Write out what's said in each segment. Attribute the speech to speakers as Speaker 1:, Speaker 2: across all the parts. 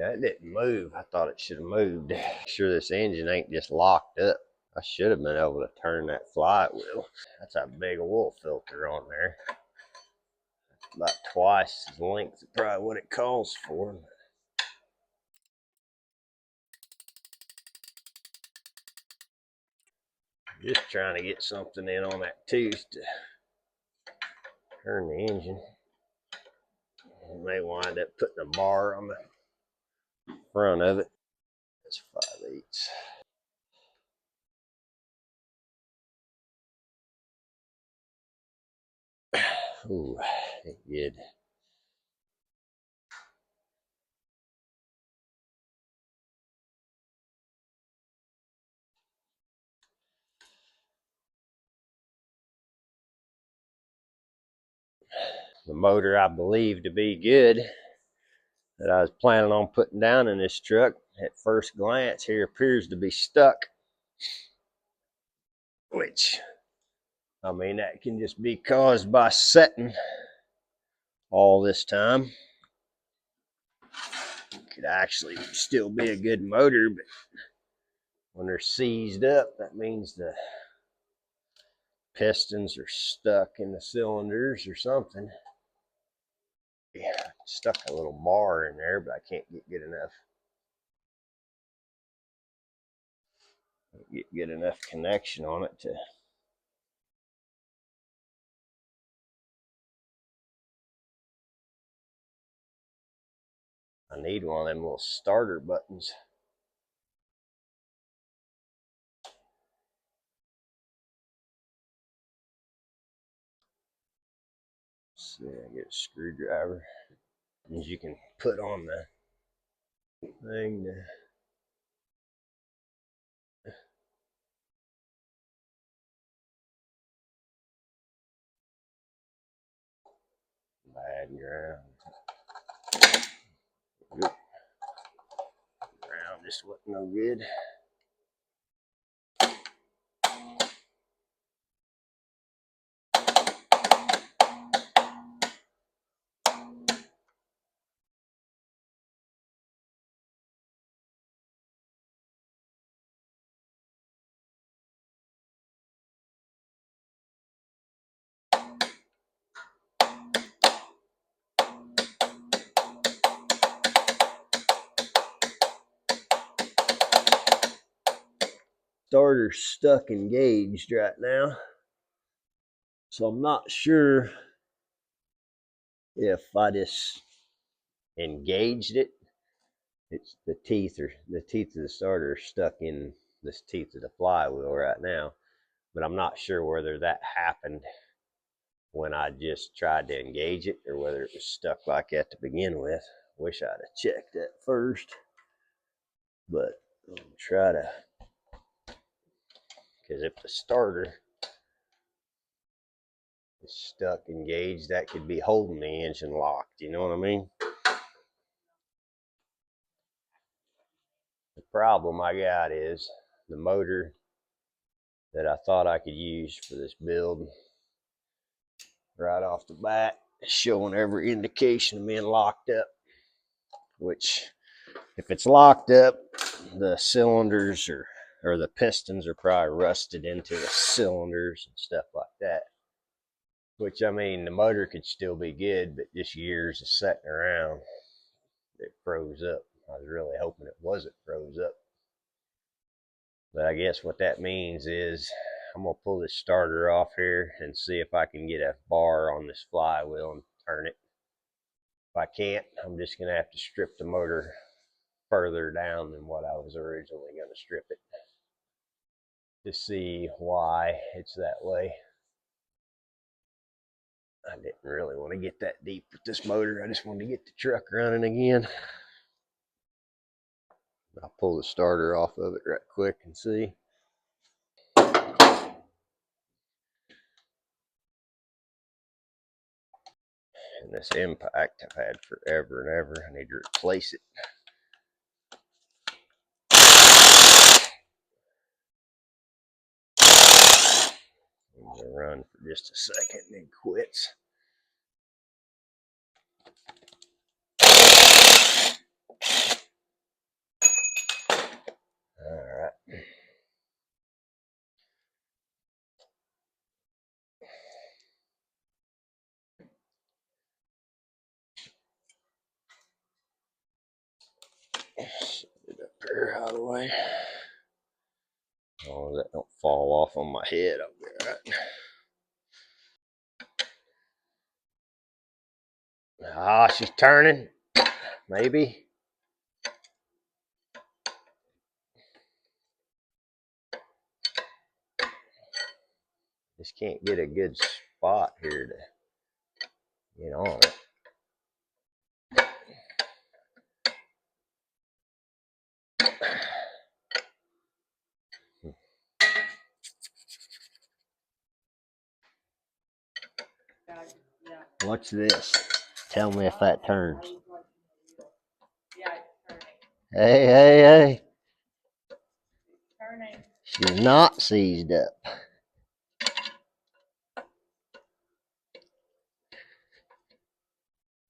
Speaker 1: Yeah, it didn't move. I thought it should have moved. Make sure this engine ain't just locked up. I should have been able to turn that flywheel. That's a big oil filter on there. About twice the length of probably what it calls for. Just trying to get something in on that tooth to turn the engine. I may wind up putting a bar on the front of it. That's 5/8. Ooh, ain't good. The motor I believe to be good that I was planning on putting down in this truck at first glance here appears to be stuck, which I mean that can just be caused by setting all this time. Could actually still be a good motor, but when they're seized up, that means the pistons are stuck in the cylinders or something. Yeah, stuck a little bar in there, but I can't get good enough connection on it to. I need one of them little starter buttons. Let's see, I get a screwdriver. As you can put on the thing to bad ground. Ground just wasn't no good. Starter's stuck engaged right now, so I'm not sure if I just engaged it. It's the teeth of the starter are stuck in this teeth of the flywheel right now, but I'm not sure whether that happened when I just tried to engage it or whether it was stuck like that to begin with. Wish I'd have checked that first, but I'm gonna try to, because if the starter is stuck engaged, that could be holding the engine locked, you know what I mean? The problem I got is the motor that I thought I could use for this build right off the bat is showing every indication of being locked up, which if it's locked up, the cylinders or the pistons are probably rusted into the cylinders and stuff like that. Which, I mean, the motor could still be good, but just years of sitting around, it froze up. I was really hoping it wasn't froze up. But I guess what that means is I'm going to pull this starter off here and see if I can get a bar on this flywheel and turn it. If I can't, I'm just going to have to strip the motor further down than what I was originally going to strip it to see why it's that way. I didn't really want to get that deep with this motor. I just wanted to get the truck running again. I'll pull the starter off of it right quick and see. And this impact I've had forever and ever. I need to replace it. I'm gonna run for just a second and then quits. out of the way. Oh, that don't fall off on my head. I'll be all right. Ah, she's turning. Maybe. Just can't get a good spot here to get on it. What's this? Tell me if that turns. Hey, hey, hey. She's not seized up.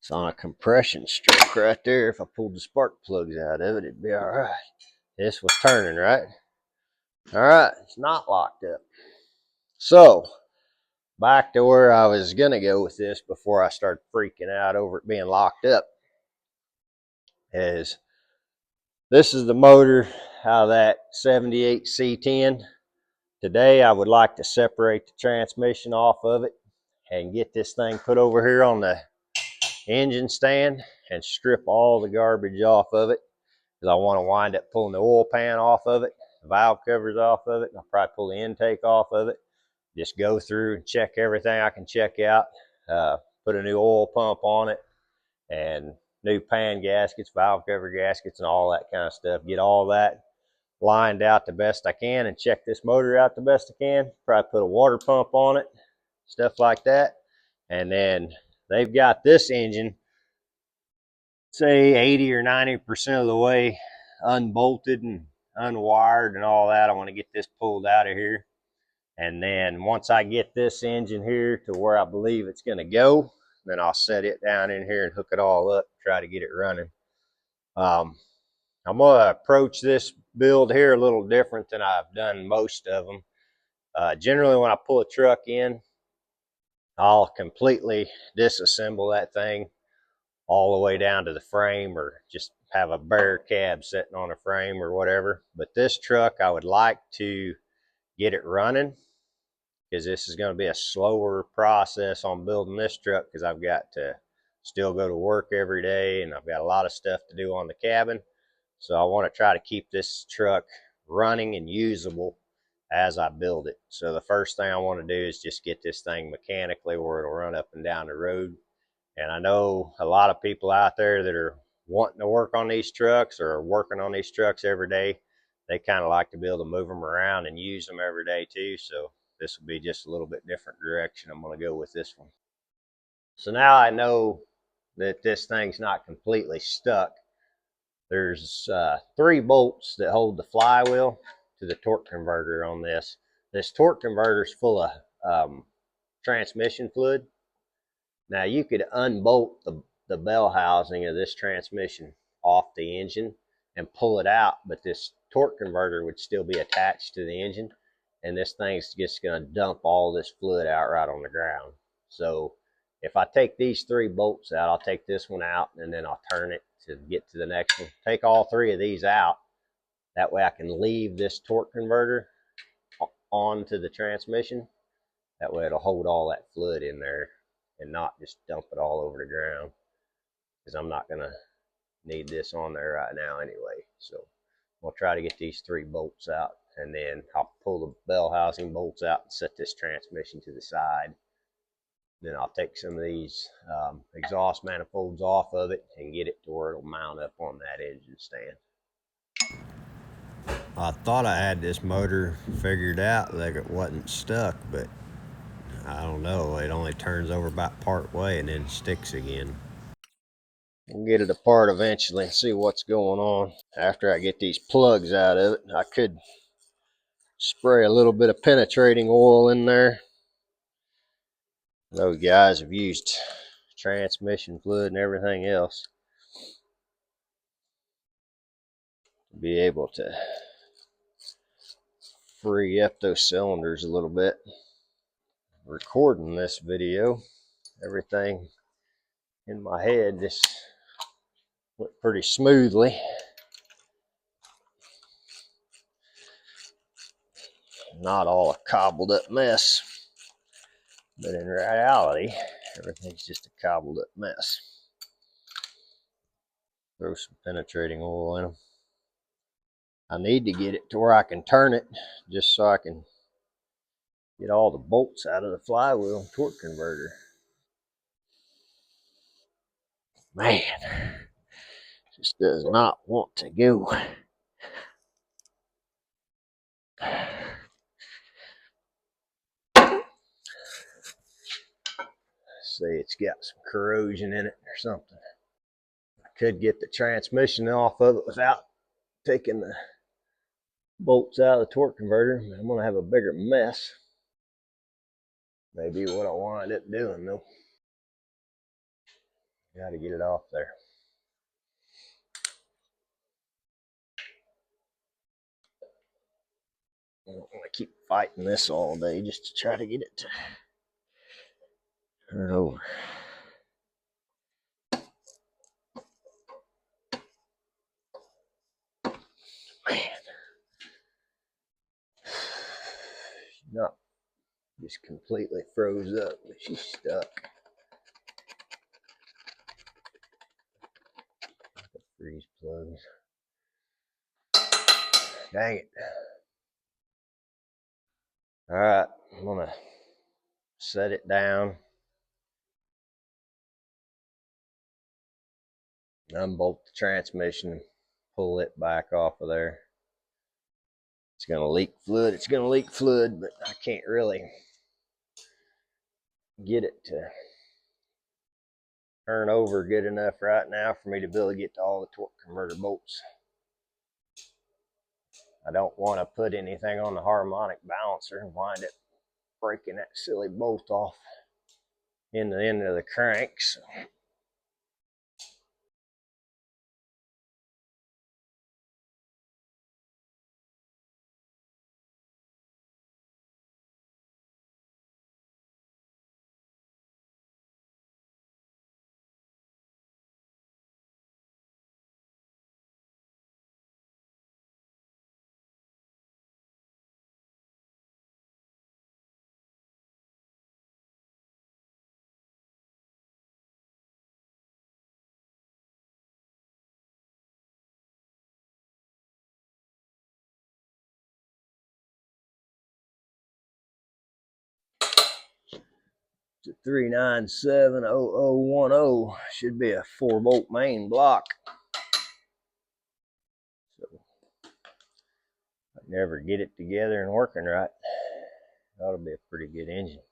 Speaker 1: It's on a compression stroke right there. If I pulled the spark plugs out of it, it'd be all right. This was turning, right? All right, it's not locked up. So, back to where I was going to go with this before I started freaking out over it being locked up. Is this is the motor out of that 78 C10. Today, I would like to separate the transmission off of it and get this thing put over here on the engine stand and strip all the garbage off of it, because I want to wind up pulling the oil pan off of it, the valve covers off of it, and I'll probably pull the intake off of it. Just go through and check everything I can check out, put a new oil pump on it, and new pan gaskets, valve cover gaskets, and all that kind of stuff. Get all that lined out the best I can and check this motor out the best I can. Probably put a water pump on it, stuff like that. And then they've got this engine, say 80 or 90% of the way unbolted and unwired and all that. I want to get this pulled out of here. And then once I get this engine here to where I believe it's going to go, then I'll set it down in here and hook it all up, try to get it running. I'm going to approach this build here a little different than I've done most of them. Generally, when I pull a truck in, I'll completely disassemble that thing all the way down to the frame, or just have a bare cab sitting on a frame or whatever. But this truck, I would like to get it running, because this is going to be a slower process on building this truck, because I've got to still go to work every day and I've got a lot of stuff to do on the cabin. So I want to try to keep this truck running and usable as I build it. So the first thing I want to do is just get this thing mechanically where it'll run up and down the road. And I know a lot of people out there that are wanting to work on these trucks or are working on these trucks every day. They kind of like to be able to move them around and use them every day too. So this will be just a little bit different direction I'm going to go with this one. So now I know that this thing's not completely stuck. There's 3 bolts that hold the flywheel to the torque converter on this. This torque converter is full of transmission fluid. Now you could unbolt the bell housing of this transmission off the engine and pull it out, but this torque converter would still be attached to the engine, and this thing's just going to dump all this fluid out right on the ground. So if I take these 3 bolts out, I'll take this one out and then I'll turn it to get to the next one. Take all 3 of these out. That way I can leave this torque converter onto the transmission. That way it'll hold all that fluid in there and not just dump it all over the ground, because I'm not going to need this on there right now anyway. So we'll try to get these 3 bolts out, and then I'll pull the bell housing bolts out and set this transmission to the side. Then I'll take some of these exhaust manifolds off of it and get it to where it'll mount up on that engine stand. I thought I had this motor figured out, like it wasn't stuck, but I don't know. It only turns over about part way and then sticks again. We'll get it apart eventually and see what's going on. After I get these plugs out of it, I could spray a little bit of penetrating oil in there. Those guys have used transmission fluid and everything else to be able to free up those cylinders a little bit. Recording this video, everything in my head just went pretty smoothly. not all a cobbled up mess, but in reality, everything's just a cobbled up mess. Throw some penetrating oil in them. I need to get it to where I can turn it just so I can get all the bolts out of the flywheel and torque converter. Man, just does not want to go. Say it's got some corrosion in it or something. I could get the transmission off of it without taking the bolts out of the torque converter. I'm going to have a bigger mess. Maybe what I wind up doing though. Got to get it off there. I don't want to keep fighting this all day just to try to get it to turn over. Man, she's not just completely froze up, but she's stuck. Freeze plugs. Dang it. All right, I'm gonna set it down, unbolt the transmission, and pull it back off of there. It's gonna leak fluid. It's gonna leak fluid, but I can't really get it to turn over good enough right now for me to be able to get to all the torque converter bolts. I don't want to put anything on the harmonic balancer and wind up breaking that silly bolt off in the end of the crank. So it's a 3970010. Should be a 4-bolt main block. So I never get it together and working right. That'll be a pretty good engine.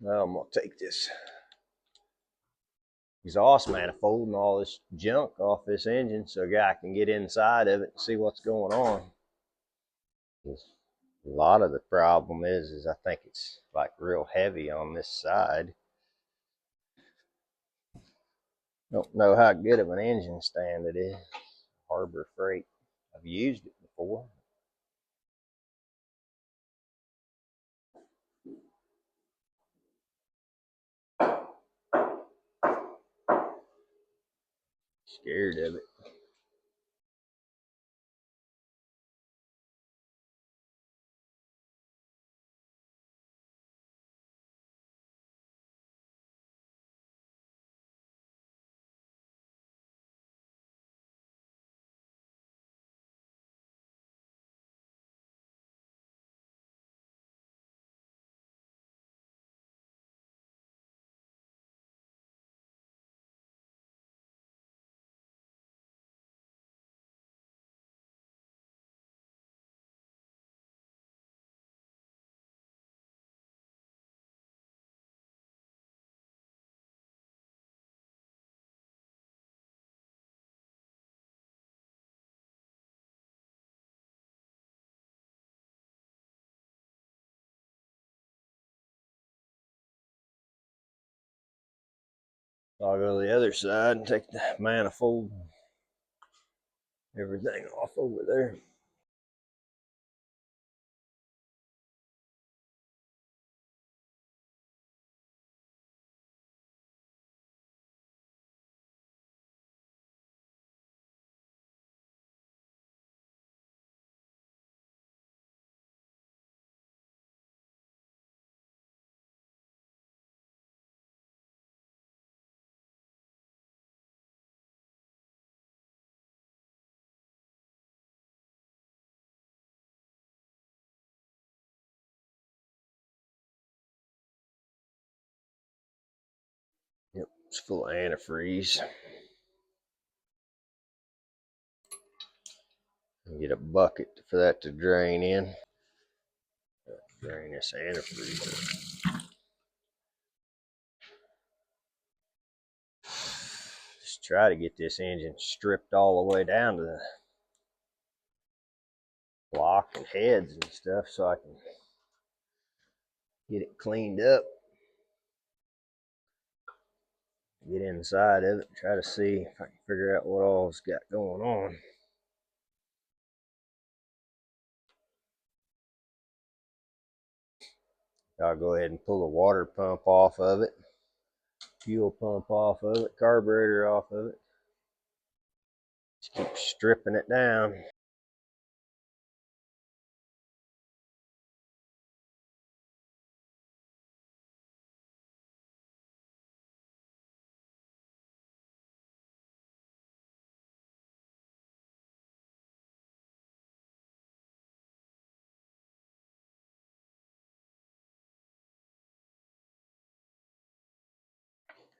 Speaker 1: Now I'm gonna take this exhaust manifold and all this junk off this engine so a guy can get inside of it and see what's going on. A lot of the problem is I think it's like real heavy on this side. Don't know how good of an engine stand it is. Harbor Freight. I've used it before. Scared of it. So I'll go to the other side and take the manifold, everything off over there. Yep, it's full of antifreeze. Get a bucket for that to drain in. Drain this antifreeze. Just try to get this engine stripped all the way down to the block and heads and stuff so I can get it cleaned up. Get inside of it, try to see if I can figure out what all it's got going on. I'll go ahead and pull the water pump off of it, fuel pump off of it, carburetor off of it. Just keep stripping it down.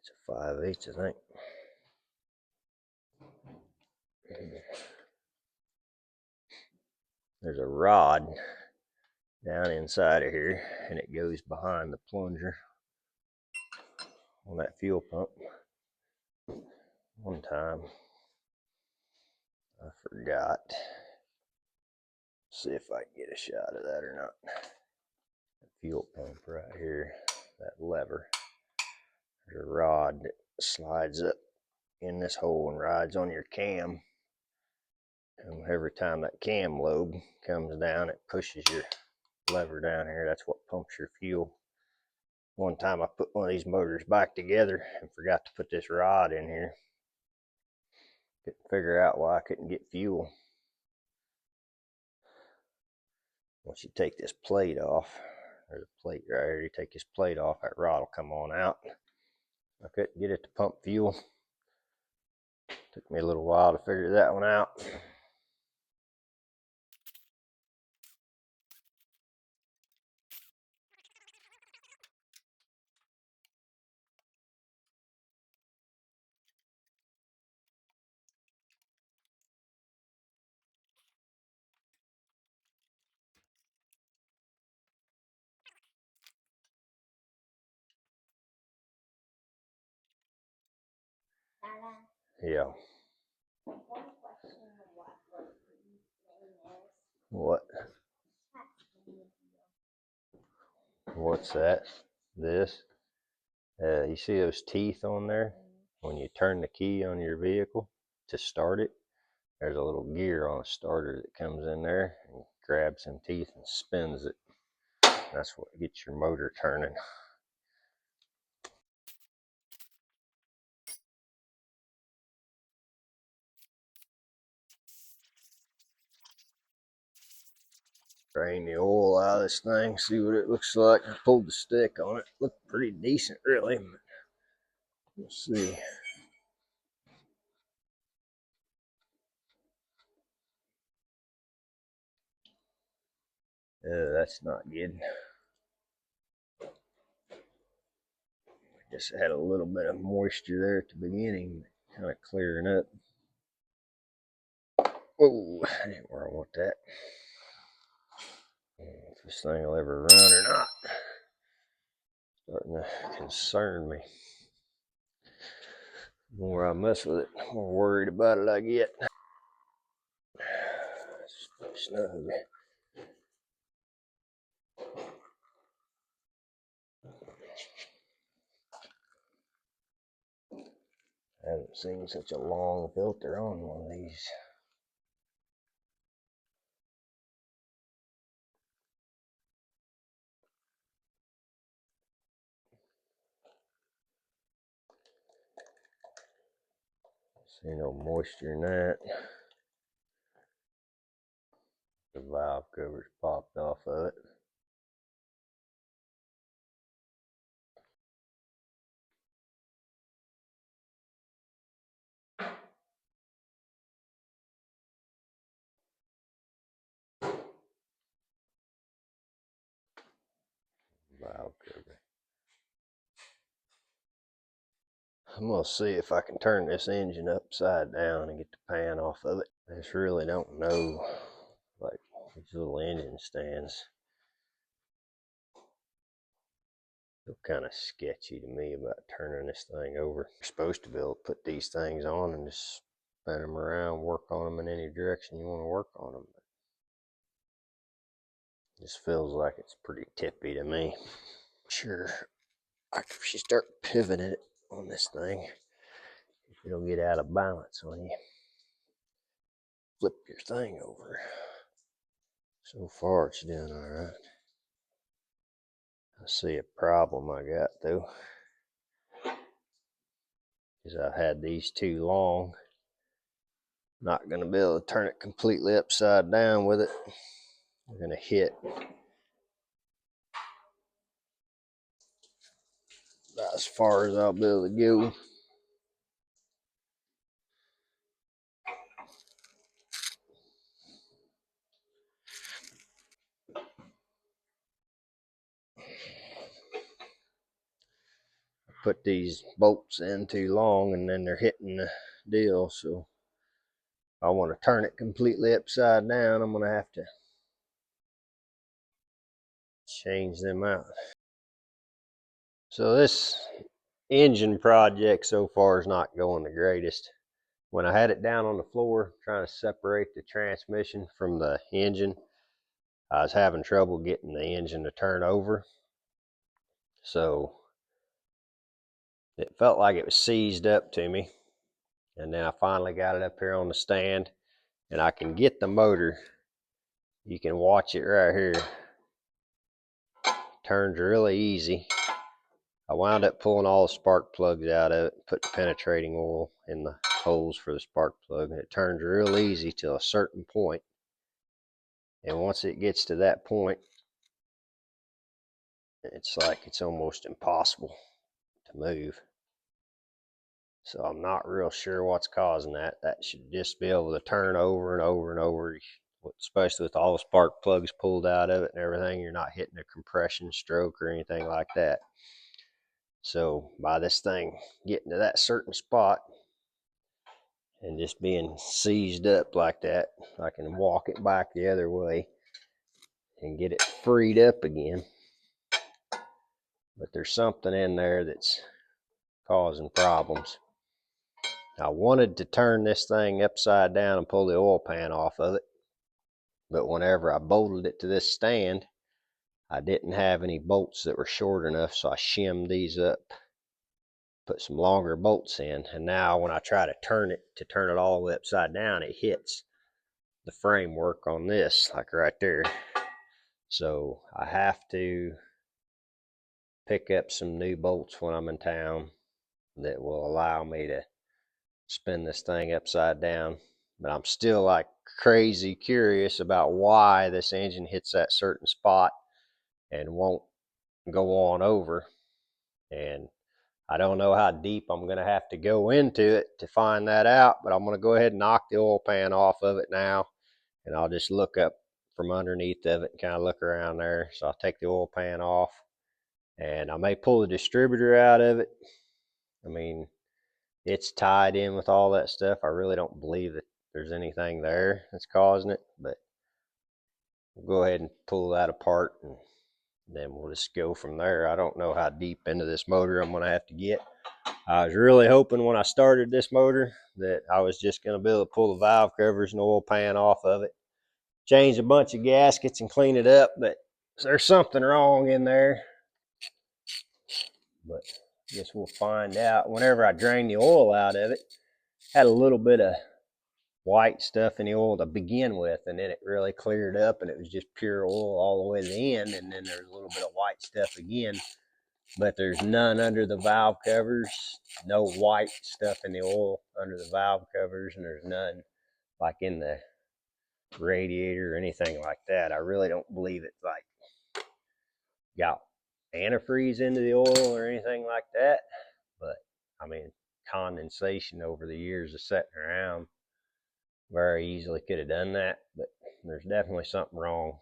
Speaker 1: It's a 5/8, I think. There's a rod down inside of here, and it goes behind the plunger on that fuel pump. One time I forgot. See if I can get a shot of that or not. The fuel pump right here, that lever. There's a rod that slides up in this hole and rides on your cam. And every time that cam lobe comes down, it pushes your lever down here. That's what pumps your fuel. One time I put one of these motors back together and forgot to put this rod in here. Couldn't figure out why I couldn't get fuel. Once you take this plate off, there's a plate right here, you take this plate off, that rod will come on out. I couldn't get it to pump fuel. Took me a little while to figure that one out. Yeah. What? What's that? This? You see those teeth on there? When you turn the key on your vehicle to start it, there's a little gear on a starter that comes in there and grabs some teeth and spins it. That's what gets your motor turning. Drain the oil out of this thing, see what it looks like. I pulled the stick on it. Looked pretty decent, really. Let's see. That's not good. I guess it had a little bit of moisture there at the beginning, kind of clearing up. Oh, I didn't where I want that. If this thing will ever run or not. Starting to concern me. The more I mess with it, the more worried about it I get. Snug. Haven't seen such a long filter on one of these. See no moisture in that. The valve cover's popped off of it. Valve cover. I'm gonna see if I can turn this engine upside down and get the pan off of it. I just really don't know, like these little engine stands feel kind of sketchy to me about turning this thing over. You're supposed to be able to put these things on and just spin them around, work on them in any direction you want to work on them. It just feels like it's pretty tippy to me. Sure, if you start pivoting it on this thing, it'll get out of balance when you flip your thing over. So far it's doing all right. I see a problem I got though, is I've had these too long. Not going to be able to turn it completely upside down with it. I'm going to hit about as far as I'll be able to go. Put these bolts in too long and then they're hitting the deal, so if I want to turn it completely upside down, I'm going to have to change them out. So this engine project so far is not going the greatest. When I had it down on the floor trying to separate the transmission from the engine, I was having trouble getting the engine to turn over. So it felt like it was seized up to me. And then I finally got it up here on the stand and I can get the motor. You can watch it right here. Turns really easy. I wound up pulling all the spark plugs out of it, putting penetrating oil in the holes for the spark plug, and it turns real easy to a certain point. And once it gets to that point, it's like it's almost impossible to move. So I'm not real sure what's causing that. That should just be able to turn over and over and over, especially with all the spark plugs pulled out of it and everything. You're not hitting a compression stroke or anything like that. So by this thing getting to that certain spot and just being seized up like that, I can walk it back the other way and get it freed up again. But there's something in there that's causing problems. I wanted to turn this thing upside down and pull the oil pan off of it, but whenever I bolted it to this stand, I didn't have any bolts that were short enough, so I shimmed these up, put some longer bolts in, and now when I try to turn it all the way upside down, it hits the framework on this, like right there. So I have to pick up some new bolts when I'm in town that will allow me to spin this thing upside down. But I'm still like crazy curious about why this engine hits that certain spot and won't go on over. And I don't know how deep I'm going to have to go into it to find that out, but I'm going to go ahead and knock the oil pan off of it now, and I'll just look up from underneath of it and kind of look around there. So I'll take the oil pan off, and I may pull the distributor out of it. I mean, it's tied in with all that stuff. I really don't believe that there's anything there that's causing it, but we'll go ahead and pull that apart and then we'll just go from there. I don't know how deep into this motor I'm going to have to get. I was really hoping when I started this motor that I was just going to be able to pull the valve covers and the oil pan off of it, change a bunch of gaskets and clean it up, but there's something wrong in there. But Guess we'll find out. Whenever I drain the oil out of it, had a little bit of white stuff in the oil to begin with, and then it really cleared up and it was just pure oil all the way to the end, and then there's a little bit of white stuff again, but there's none under the valve covers, no white stuff in the oil under the valve covers, and there's none like in the radiator or anything like that. I really don't believe it's like got antifreeze into the oil or anything like that, but I mean, condensation over the years of sitting around very easily could have done that, but there's definitely something wrong.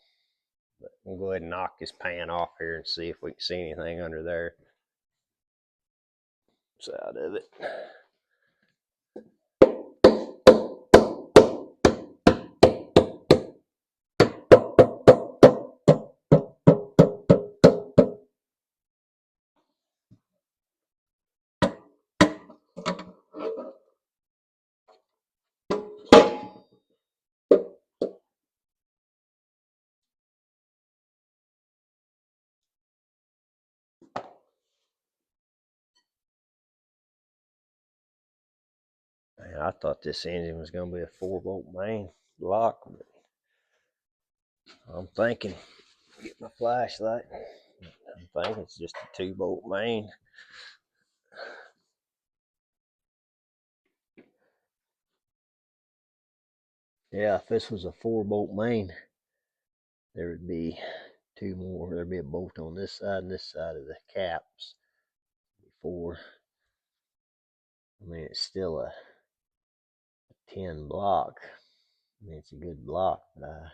Speaker 1: But we'll go ahead and knock this pan off here and see if we can see anything under there. Side of it. Man, I thought this engine was going to be a 4-bolt main lock, but I'm thinking, get my flashlight, I'm thinking it's just a 2-bolt main. Yeah, if this was a 4-bolt main, there would be 2 more. There'd be a bolt on this side and this side of the caps. 4. I mean, it's still a 10 block. I mean, it's a good block, but I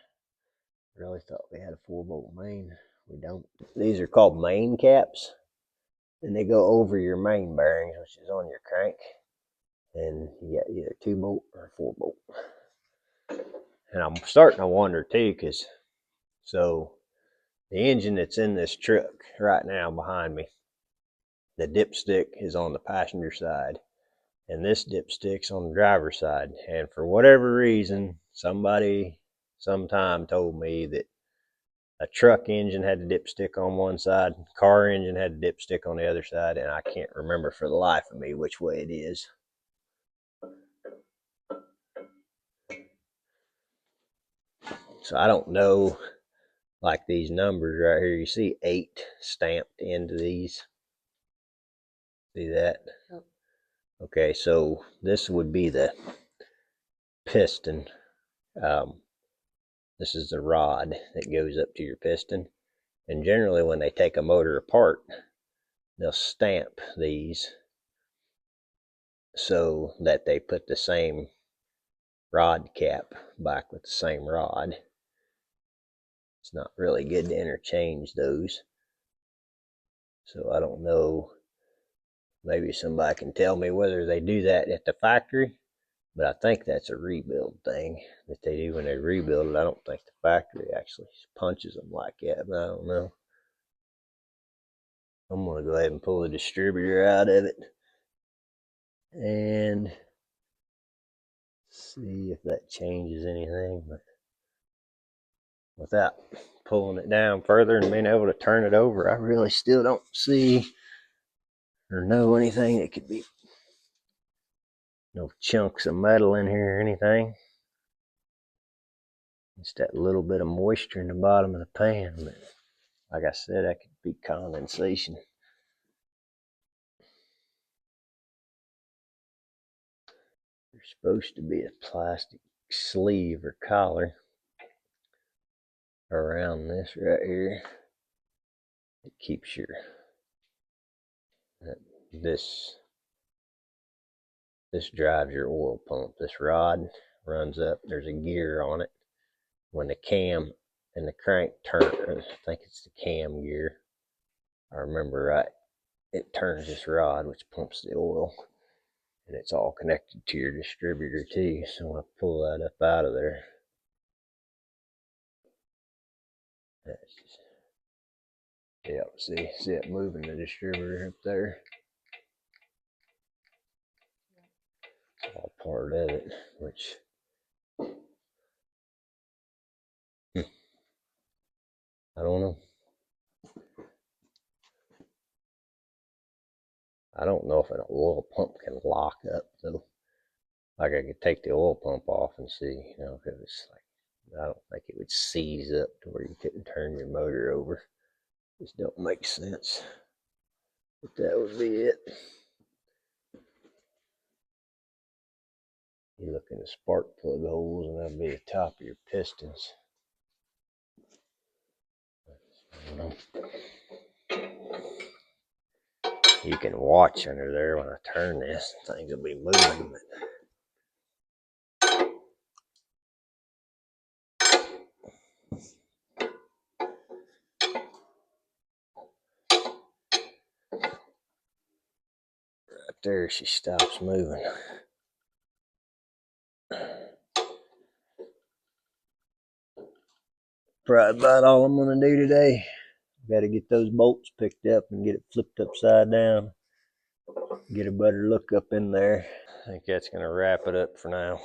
Speaker 1: really thought we had a 4-bolt main. We don't. These are called main caps, and they go over your main bearings, which is on your crank. And you got either 2-bolt or 4-bolt. And I'm starting to wonder too, because so the engine that's in this truck right now behind me, the dipstick is on the passenger side, and this dipstick's on the driver's side. And for whatever reason, somebody sometime told me that a truck engine had the dipstick on one side, car engine had the dipstick on the other side, and I can't remember for the life of me which way it is. So I don't know, like these numbers right here, you see 8 stamped into these. See that? Yep. Okay, so this would be the piston. This is the rod that goes up to your piston. And generally when they take a motor apart, they'll stamp these so that they put the same rod cap back with the same rod. It's not really good to interchange those. So I don't know, maybe somebody can tell me whether they do that at the factory, but I think that's a rebuild thing that they do when they rebuild it. I don't think the factory actually punches them like that, but I don't know. I'm going to go ahead and pull the distributor out of it and see if that changes anything. But without pulling it down further and being able to turn it over, I really still don't see or know anything that could be, no chunks of metal in here or anything. It's that little bit of moisture in the bottom of the pan, but like I said, that could be condensation. There's supposed to be a plastic sleeve or collar around this right here. It keeps your this drives your oil pump. This rod runs up. There's a gear on it. When the cam and the crank turn, I think it's the cam gear, I remember right, it turns this rod which pumps the oil, and it's all connected to your distributor too. So I pull that up out of there. That's just, yeah, see it moving the distributor up there. It's all part of it, which I don't know. I don't know if an oil pump can lock up though. Like I could take the oil pump off and see, you know, because it's like, I don't think it would seize up to where you couldn't turn your motor over. Just don't make sense. But that would be it. You look in the spark plug holes and that'll be the top of your pistons. You can watch under there when I turn this. Things will be moving. Right there, she stops moving. Probably about all I'm going to do today. Got to get those bolts picked up and get it flipped upside down. Get a better look up in there. I think that's going to wrap it up for now.